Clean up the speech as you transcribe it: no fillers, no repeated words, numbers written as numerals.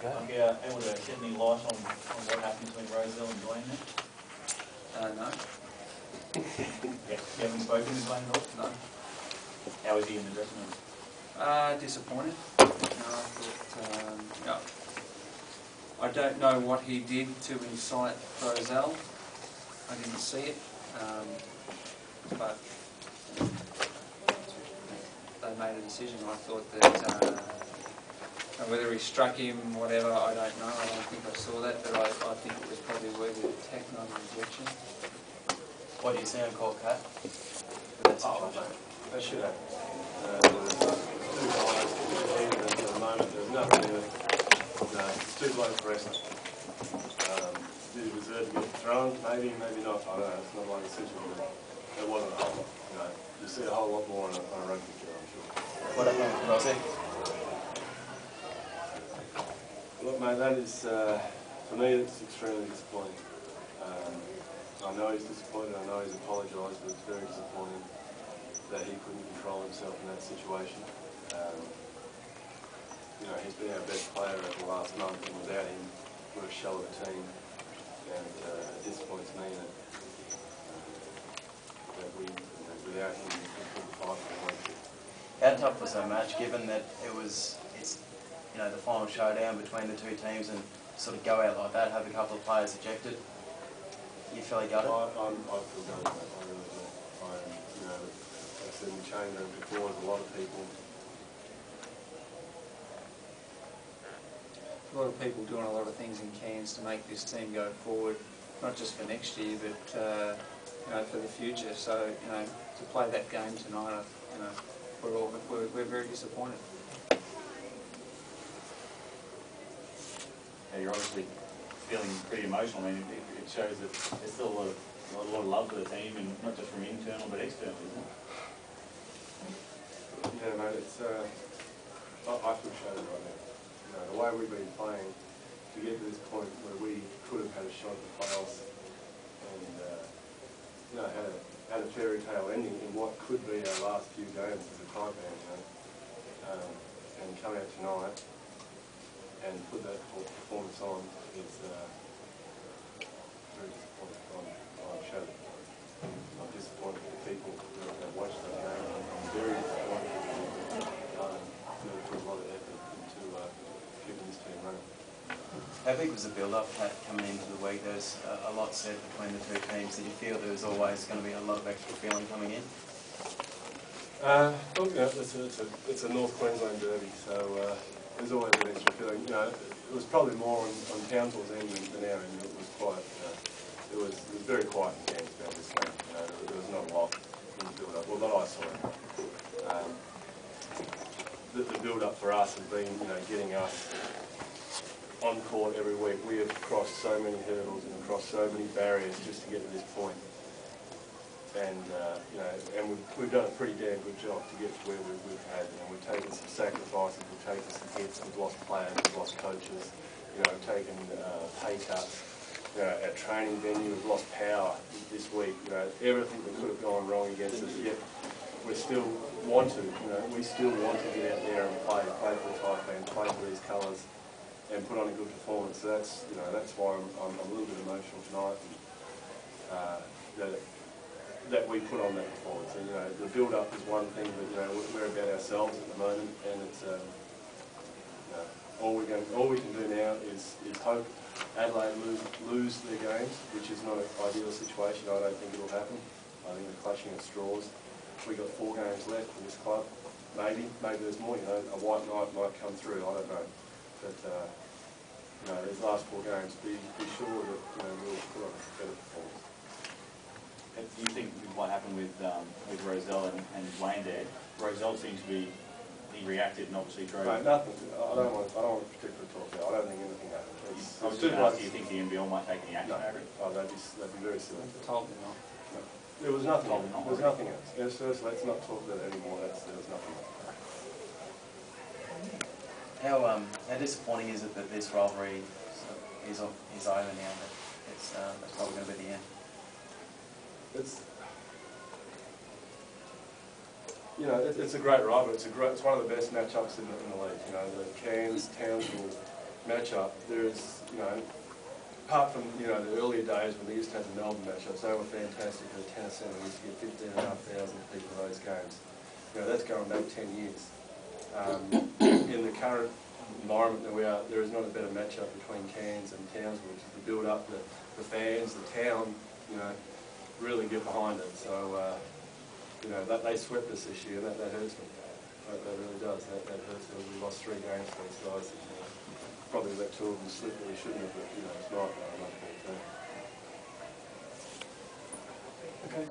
Are you able to shed any light on what happened between Roselle and Dwayne there? No. Yeah. You haven't spoken to Dwayne at all? No. How was he in the dressing room? Disappointed. I thought, I don't know what he did to incite Roselle. I didn't see it, but they made a decision. I thought that whether he struck him, whatever, I don't know. I don't think I saw that, but I think it was probably worthy of tech, not an injection. What do you see on court, Kat? They should have. There's two guys even at the moment. There's nothing in it. No, it's too low for wrestling. Did he deserve to get thrown? Maybe, maybe not. I don't know. It's not like a decision, but there wasn't a whole lot. You see a whole lot more on a rugby field, I'm sure. What happened with Rossi? Look, mate, that is, for me, it's extremely disappointing. I know he's disappointed. I know he's apologised, but it's very disappointing that he couldn't control himself in that situation. He's been our best player over the last month, and without him, we're a shell of a team. And it disappoints me that without him, we couldn't fight for the point. How tough was that match, given that it's the final showdown between the two teams, and sort of go out like that, have a couple of players ejected? You feel gutted? I feel gutted, mate. I really do. I said in the change room before, there's a lot of people. A lot of people doing a lot of things in Cairns to make this team go forward, not just for next year, but for the future. So to play that game tonight, we're very disappointed. Yeah, you're obviously feeling pretty emotional. I mean, it shows that there's still a lot of love for the team, and not just from internal but external, isn't it? Yeah, mate. It's I feel shattered right now. The way we've been playing to get to this point where we could have had a shot at the playoffs, and had a fairy tale ending in what could be our last few games as a club band, and come out tonight and put that performance on is very disappointing. I'm shattered. I'm disappointed with the people that have watched that game. I'm very disappointed with the people that put a lot of effort into keeping this team running. How big was the build-up coming into the week? There's a lot said between the two teams. Did you feel there was always going to be a lot of extra feeling coming in? Look, it's a North Queensland derby, so there's always an extra feeling. It was probably more on Townsville's end than our end. It was quiet. It was very quiet in Cairns about this game. There was not a lot in the build-up. Well, that I saw. The build-up for us has been, getting us on court every week. We have crossed so many hurdles and crossed so many barriers just to get to this point. And we've done a pretty damn good job to get to where we've had. We've taken some sacrifices, we've taken some hits, we've lost players, we've lost coaches, we've taken pay cuts. At training venue, we've lost power this week. Everything that could have gone wrong against us, yet we still want to. We still want to get out there and play for the Taipans, play for these colours, and put on a good performance. So that's why I'm a little bit emotional tonight. That we put on that performance. And the build-up is one thing, but we're about ourselves at the moment, and it's all we can do now is hope Adelaide lose their games, which is not an ideal situation. I don't think it'll happen. I think they're clutching at straws. We've got 4 games left for this club. Maybe there's more. A white knight might come through. I don't know, but these last 4 games, be sure that we'll put on a better performance. Do you think what happened with Roselle and Wayne there? Roselle seemed to be, he reacted and obviously drove. No, nothing. I don't want to particularly talk about. I don't think anything happened. I was just going to ask, do you think the NBL might take any action over it? Oh, that'd be very silly. Told me not. No. There was nothing. There was nothing else. Let's not talk about it anymore. There was nothing else. How disappointing is it that this rivalry is over now? That that's probably going to be the end. It's a great rivalry. It's one of the best matchups in the league. The Cairns Townsville matchup, there's, you know, apart from, you know, the earlier days when they used to have the Melbourne matchups, they were fantastic for the tennis centre. We used to get 15,500 people to those games. You know, that's going back 10 years. In the current environment that we are, there is not a better matchup between Cairns and Townsville, which is the build-up, the fans, the town, you know, really get behind it. So, you know, they swept us this year, and that hurts me. That really does. That hurts me. We lost 3 games to these guys. Probably let 2 of them slip that we shouldn't have, but, you know, it's not a much better team. Okay.